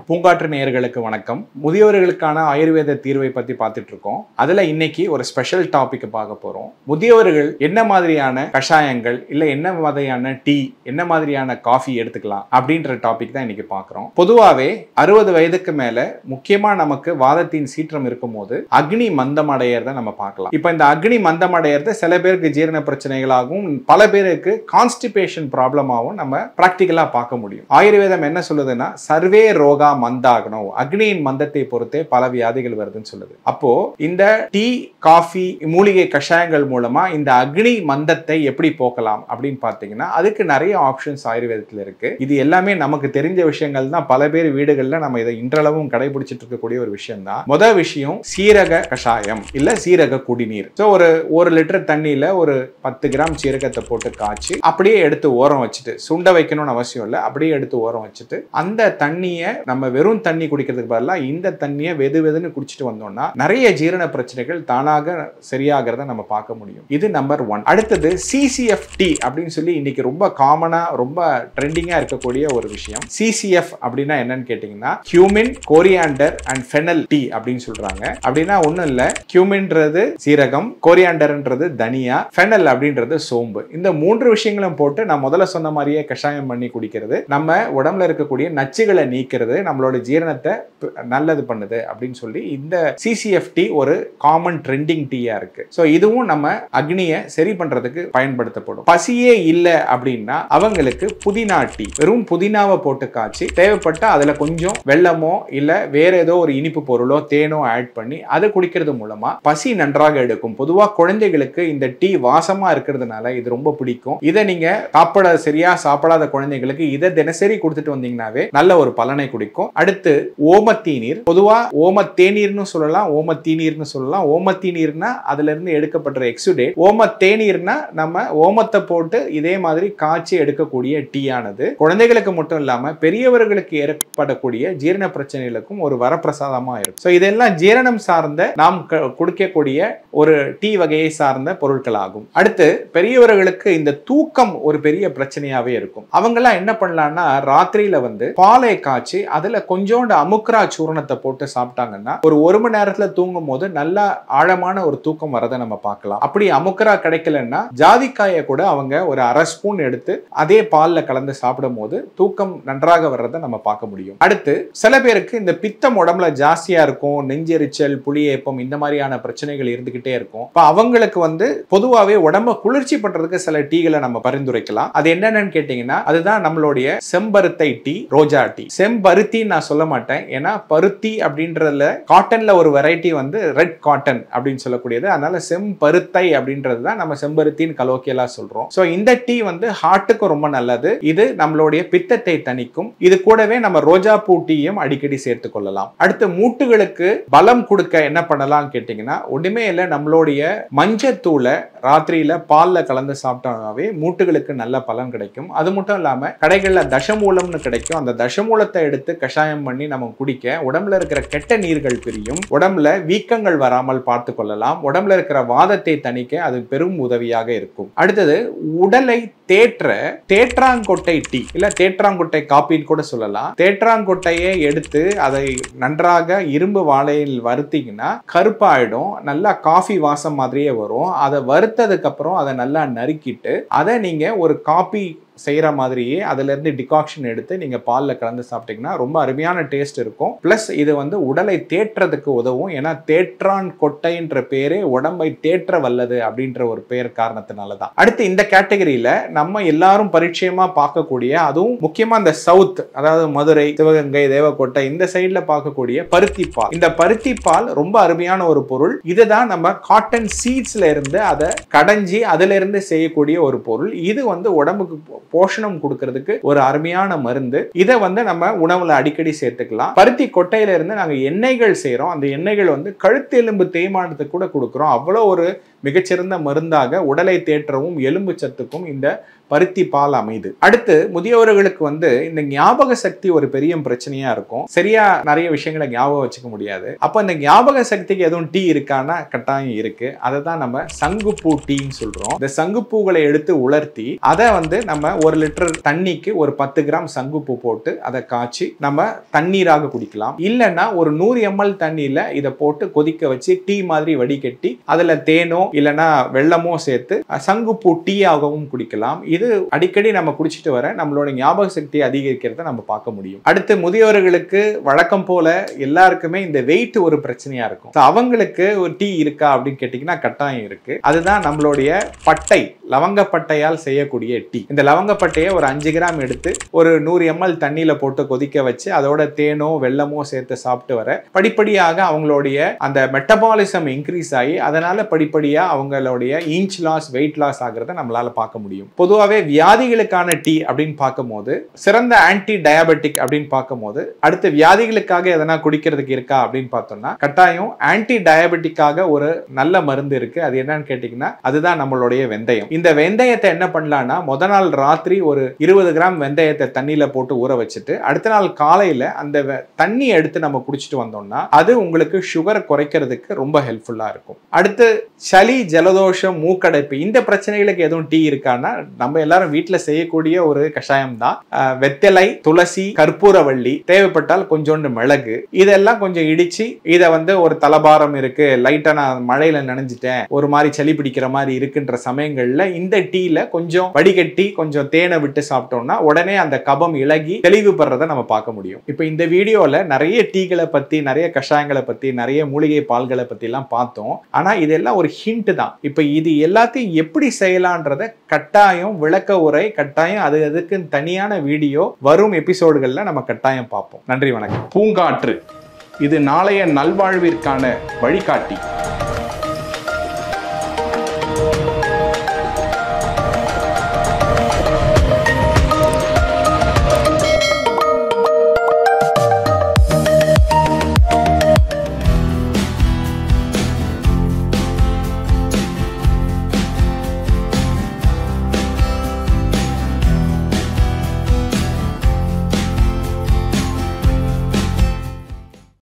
பூங்காற்று நேயர்களுக்கு வணக்கம். முதியவர்களுக்கான ஆயுர்வேத தீர்வை பத்தி பார்த்துட்டு இருக்கோம். அதுல இன்னைக்கு ஒரு ஸ்பெஷல் டாபிக் பார்க்க போறோம். முதியவர்கள் என்ன மாதிரியான கஷாயங்கள் இல்ல என்ன மாதிரியான டீ, என்ன மாதிரியான காஃபி எடுத்துக்கலாம் அப்படின்ற டாபிக் தான் இன்னைக்கு பார்க்குறோம். பொதுவாகவே 60 வயதுக்கு மேல முக்கியமா நமக்கு வாதத்தின் சீற்றம் இருக்கும் போது அக்னி மந்தம் அடையறத நம்ம பார்க்கலாம். இப்ப இந்த அக்னி மந்தம் அடையறது சில பேருக்கு ஜீரண பிரச்சனைகளாகவும் பல பேருக்கு கான்ஸ்டிபேஷன் ப்ராப்ளமாகவும் நம்ம பிராக்டிக்கலா பார்க்க முடியும். ஆயுர்வேதம் என்ன சொல்லுதுன்னா சர்வே ரோகா மந்தாகணும், அக்னியின் மந்தத்தை பொறுத்தே பல வியாதிகள் வருதுன்னு சொல்லுது. அப்போ இந்த டீ, காஃபி, மூலிகை கஷாயங்கள் மூலமா இந்த அக்னி மந்தத்தை எப்படி போக்கலாம் அப்படின்னு பார்த்தீங்கன்னா அதுக்கு நிறைய ஆப்ஷன்ஸ் ஆயுர்வேதத்தில் இருக்கு. இது எல்லாமே நமக்கு தெரிஞ்ச விஷயங்கள் தான். பல பேர் வீடுகளில் நம்ம இதை இன்றளவும் கடைபிடிச்சிட்டு இருக்கக்கூடிய ஒரு விஷயம் தான். முதல் விஷயம் சீரக கஷாயம் இல்ல சீரக குடிநீர். ஸோ ஒரு லிட்டர் தண்ணியில ஒரு 10 கிராம் சீரகத்தை போட்டு காய்ச்சி அப்படியே எடுத்து ஓரம் வச்சுட்டு, சுண்ட வைக்கணும்னு அவசியம் இல்லை, அப்படியே எடுத்து ஓரம் வச்சுட்டு அந்த தண்ணியை நம்ம வெறும் தண்ணி குடிக்கிறதுக்கு பதிலாக இந்த தண்ணியை வெதுன்னு குடிச்சிட்டு வந்தோம்னா நிறைய ஜீரண பிரச்சனைகள் தானாக சரியாகிறத நம்ம பார்க்க முடியும். இது நம்பர் 1. அடுத்தது CCFT அப்படின்னு சொல்லி இன்னைக்கு ரொம்ப காமனா ரொம்ப ட்ரெண்டிங்கா இருக்கக்கூடிய ஒரு விஷயம். CCF அப்படின்னா என்னன்னு கேட்டீங்கன்னா cumin, coriander and fennel tea அப்படின்னு சொல்றாங்க. அப்படின்னா ஒண்ணும் இல்ல, கியூமின்றது சீரகம், கோரியாண்டர்ன்றது தனியா, ஃபெனல் அப்படின்றது சோம்பு. இந்த 3 விஷயங்களும் போட்டு நான் முதல்ல சொன்ன மாதிரியே கஷாயம் பண்ணி குடிக்கிறது நம்ம உடம்புல இருக்கக்கூடிய நச்சுகளை நீக்கிறது, நம்மளோட ஜீரணத்தை நல்லது பண்ணுது அப்படின்னு சொல்லி இந்த CCFT ஒரு காமன் ட்ரெண்டிங் டீயா இருக்கு. ஸோ இதுவும் நம்ம அக்னியை சரி பண்றதுக்கு பயன்படுத்தப்படும். பசியே இல்லை அப்படின்னா அவங்களுக்கு புதினா டீ, வெறும் புதினாவை போட்டு காய்ச்சி தேவைப்பட்டா அதுல கொஞ்சம் வெல்லமோ இல்ல வேற ஏதோ ஒரு இனிப்பு பொருளோ தேனோ ஆட் பண்ணி அதை குடிக்கிறது மூலமா பசி நன்றாக எடுக்கும். பொதுவா குழந்தைகளுக்கு இந்த டீ வாசமா இருக்கிறதுனால இது ரொம்ப பிடிக்கும். இதை நீங்க சரியா சாப்பிடாத குழந்தைகளுக்கு இதை தினசரி கொடுத்துட்டு வந்தீங்கன்னாவே நல்ல ஒரு பலனை குடிக்கும். அடுத்து ஓமத்தீநீர். பொதுவா ஓமத்தேநீர்னு சொல்லலாம், ஓமத்தீநீர்னு சொல்லலாம். ஓமத்தீநீர்னா அதுல இருந்து எடுக்கப்படுற எக்ஸுடேட். ஓமத்தேநீர்னா நம்ம ஓமத்தை போட்டு இதே மாதிரி காய்ச்சி எடுக்கக்கூடிய டீ ஆனது குழந்தைகளுக்கு மட்டும் இல்லாம பெரியவர்களுக்கு ஏற்படக்கூடிய ஜீரண பிரச்சனைகளுக்கும் ஒரு வரப்பிரசாதமா இருக்கும். ஸோ இதெல்லாம் ஜீரணம் சார்ந்த நாம் குடிக்கக்கூடிய ஒரு டீ வகையை சார்ந்த பொருட்கள் ஆகும். அடுத்து பெரியவர்களுக்கு இந்த தூக்கம் ஒரு பெரிய பிரச்சனையாவே இருக்கும். அவங்கெல்லாம் என்ன பண்ணலாம்னா ராத்திரியில பாலை காய்ச்சி அதுல கொஞ்சோண்டு அமுக்ரா சூரணத்தை போட்டு சாப்பிட்டாங்கன்னா ஒரு மணி நேரத்துல தூங்கும் போது நல்ல ஆழமான ஒரு தூக்கம் வரதை நம்ம பார்க்கலாம். அப்படி அமுக்ரா கிடைக்கலன்னா ஜாதிக்காயை கூட அவங்க ஒரு அரை ஸ்பூன் எடுத்து அதே பால்ல கலந்து சாப்பிடும் போது தூக்கம் நன்றாக வர்றதை நம்ம பார்க்க முடியும். அடுத்து சில பேருக்கு இந்த பித்தம் உடம்புல ஜாஸ்தியா இருக்கும், நெஞ்செரிச்சல், புளியேப்பம், இந்த மாதிரியான பிரச்சனைகள் இருந்துகிட்டே இருக்கும். அவங்களுக்கு பொதுவாகவே உடம்ப குளிர்ச்சி பண்றதுக்கு சில டீகளை நம்ம பரிந்துரைக்கலாம். அது என்னன்னு கேட்டீங்கன்னா அதுதான் நம்மளுடைய செம்பருத்தை டீ, ரோஜா டீ. செம்பருத்தி நான் சொல்ல மாட்டேன், ஏன்னா பருத்தி அப்படின்றதுல காட்டன்ல ஒரு வெரைட்டி ரெட் காட்டன் அப்படின்னு சொல்லக்கூடியது. அதனால செம்பருத்தை அப்படின்றது தான் நம்ம செம்பருத்தின்னு கலோக்கியலா சொல்றோம். சோ இந்த டீ ஹார்ட்டுக்கு ரொம்ப நல்லது. இது நம்மளுடைய பித்தத்தை தணிக்கும். இது கூடவே நம்ம ரோஜா பூ டீயும் அடிக்கடி சேர்த்து கொள்ளலாம். அடுத்து மூட்டுகளுக்கு பலம் கொடுக்க என்ன பண்ணலாம் கேட்டீங்கன்னா ஒண்ணுமே இல்லை, நம்மளுடைய மஞ்சத்தூளை ராத்திரியில பால்ல கலந்து சாப்பிட்டோம்னாவே மூட்டுகளுக்கு நல்ல பலன் கிடைக்கும். அது மட்டும் இல்லாம கடைகள்ல தசமூலம்னு கிடைக்கும். அந்த தசமூலத்தை எடுத்து கஷாயம் பண்ணி நம்ம குடிக்க உடம்புல இருக்கிற கெட்ட நீர்கள் பிரியும். உடம்புல வீக்கங்கள் வராமல் பார்த்து கொள்ளலாம். உடம்புல இருக்கிற வாதத்தை தணிக்க அது பெரும் உதவியாக இருக்கும். அடுத்தது உடலை தேற்றாங்கொட்டை டீ இல்ல தேற்றாங்கொட்டை காப்பின்னு கூட சொல்லலாம். தேற்றாங்கொட்டையை எடுத்து அதை நன்றாக இரும்பு வாழையில் வறுத்தீங்கன்னா கருப்பாயிடும், நல்லா காஃபி வாசம் மாதிரியே வரும். அதை வறுத்ததுக்கு அப்புறம் அதை நல்லா நறுக்கிட்டு அதை நீங்க ஒரு காபி செய்யற மாதிரியே அதுல இருந்து டிகாக்ஷன் எடுத்து நீங்க பால்ல கலந்து சாப்பிட்டீங்கன்னா ரொம்ப அருமையான டேஸ்ட் இருக்கும். பிளஸ் இது உடலை தேற்றதுக்கு உதவும். ஏன்னா தேற்றான் கொட்டைன்ற பேரே உடம்பை தேற்ற வல்லது அப்படின்ற ஒரு பேர் காரணத்தினாலதான். அடுத்து இந்த கேட்டகரியில நம்ம எல்லாரும் பரிச்சயமா பார்க்கக்கூடிய, அதுவும் முக்கியமா இந்த சவுத், அதாவது மதுரை, சிவகங்கை, தேவக்கோட்டை இந்த சைட்ல பார்க்கக்கூடிய பருத்தி பால். இந்த பருத்தி பால் ரொம்ப அருமையான ஒரு பொருள். இதுதான் நம்ம காட்டன் சீட்ஸ்ல இருந்து அதை கடைஞ்சி அதுல இருந்து செய்யக்கூடிய ஒரு பொருள். இது உடம்புக்கு போஷணம் கொடுக்கிறதுக்கு ஒரு அருமையான மருந்து. இதை நம்ம உணவுல அடிக்கடி சேர்த்துக்கலாம். பருத்தி கொட்டையில இருந்து நாங்க எண்ணெய்கள் செய்யறோம். அந்த எண்ணெய்கள் கழுத்து எலும்பு தேய்மானத்துக்கு கூட கொடுக்கிறோம். அவ்வளவு ஒரு மிகச்சிறந்த மருந்தாக உடலை தேற்றவும் எலும்பு சத்துக்கும் இந்த பருத்தி பால் அமைது. அடுத்து முதியவர்களுக்கு வந்து இந்த ஞாபக சக்தி ஒரு பெரிய பிரச்சனையா இருக்கும். சரியா நிறைய விஷயங்களை ஞாபகம் வச்சுக்க முடியாது. அப்ப இந்த ஞாபக சக்திக்கு எதுவும் டீ இருக்கான்னா கட்டாயம் இருக்கு. அதை தான் நம்ம சங்குப்பூ டீன்னு சொல்றோம். இந்த சங்குப்பூகளை எடுத்து உலர்த்தி அதை வந்து நம்ம 1 லிட்டர் தண்ணிக்கு ஒரு 10 கிராம் சங்குப்பூ போட்டு அதை காய்ச்சி நம்ம தண்ணீராக குடிக்கலாம். இல்லைன்னா ஒரு 100 ml தண்ணியில இதை போட்டு கொதிக்க வச்சு டீ மாதிரி வடிகட்டி அதுல தேனோ இல்லைன்னா வெள்ளமோ சேர்த்து சங்குப்பூ டீ ஆகவும் குடிக்கலாம். இது அடிக்கடி நம்ம குடிச்சிட்டு வர நம்மளோட ஞாபக சக்தியை அதிகரிக்கிறத நம்ம பார்க்க முடியும். அடுத்து முதியவர்களுக்கு வழக்கம் போல எல்லாருக்குமே இந்த வெயிட் ஒரு பிரச்சனையா இருக்கும். அவங்களுக்கு ஒரு டீ இருக்கா அப்படின்னு கேட்டீங்கன்னா கட்டாயம் இருக்கு. அதுதான் நம்மளுடைய பட்டை, லவங்கப்பட்டையால் செய்யக்கூடிய டீ. இந்த லவங்கப்பட்டையை ஒரு 5 கிராம் எடுத்து ஒரு 100 ml தண்ணியில போட்டு கொதிக்க வச்சு அதோட தேனோ வெள்ளமோ சேர்த்து சாப்பிட்டு வர படிப்படியாக அவங்களுடைய அந்த மெட்டபாலிசம் இன்க்ரீஸ் ஆகி அதனால படிப்படியா அவங்களுடைய இன்ச் லாஸ், வெயிட் லாஸ் ஆகிறத நம்மளால பார்க்க முடியும். பொதுவாகவே வியாதிகளுக்கான டீ அப்படின்னு பார்க்கும்போது சிறந்த ஆன்டி டயபெட்டிக் அப்படின்னு பார்க்கும்போது அடுத்த வியாதிகளுக்காக எதனா குடிக்கிறதுக்கு இருக்கா அப்படின்னு பார்த்தோம்னா கட்டாயம் ஆன்டி டயபெட்டிக்காக ஒரு நல்ல மருந்து இருக்கு. அது என்னன்னு கேட்டீங்கன்னா அதுதான் நம்மளுடைய வெந்தயம். இந்த வெந்தயத்தை என்ன பண்ணலாம்னா முத நாள் ராத்திரி ஒரு 20 கிராம் வெந்தயத்தை தண்ணியில போட்டு ஊற வச்சுட்டு அடுத்த நாள் காலையில அந்த தண்ணி எடுத்து நம்ம குடிச்சிட்டு வந்தோம்னா அது உங்களுக்கு சுகரை குறைக்கிறதுக்கு ரொம்ப ஹெல்ப்ஃபுல்லா இருக்கும். அடுத்து சளி, ஜலதோஷம், மூக்கடைப்பு இந்த பிரச்சனைகளுக்கு எதுவும் டீ இருக்கான்னா நம்ம எல்லாரும் வீட்டுல செய்யக்கூடிய ஒரு கஷாயம் தான். வெத்தலை, துளசி, கற்பூரவள்ளி, தேவைப்பட்டால் கொஞ்சோண்டு மிளகு, இதெல்லாம் கொஞ்சம் இடிச்சு இதை வந்து ஒரு தலபாரம் இருக்கு, லைட்டா நான் மழையில நனைஞ்சிட்டேன், ஒரு மாதிரி சளி பிடிக்கிற மாதிரி இருக்குன்ற சமயங்கள்ல இந்த டீல கொஞ்சம் வடிகட்டி கொஞ்சம் தேனை விட்டு சாப்பிட்டோம்னா உடனே அந்த கபம் இலகி தெளிவு பெறதை நம்ம பார்க்க முடியும். இப்ப இந்த வீடியோல நிறைய டீகளை பத்தி, நிறைய கஷாயங்களை பத்தி, நிறைய மூலிகை பால்களை பத்தி எல்லாம் பார்த்தோம். ஆனா இதெல்லாம் ஒரு ஹிண்ட் தான். இப்ப இது எல்லாத்தையும் எப்படி செய்யலான்றத கட்டாயம் விளக்க உரை, கட்டாயம் அதுக்கு தனியான வீடியோ வரும் எபிசோடுகள்ல நம்ம கட்டாயம் பார்ப்போம். நன்றி, வணக்கம். பூங்காற்று இது நாளைய நல்வாழ்விற்கான வழிகாட்டி.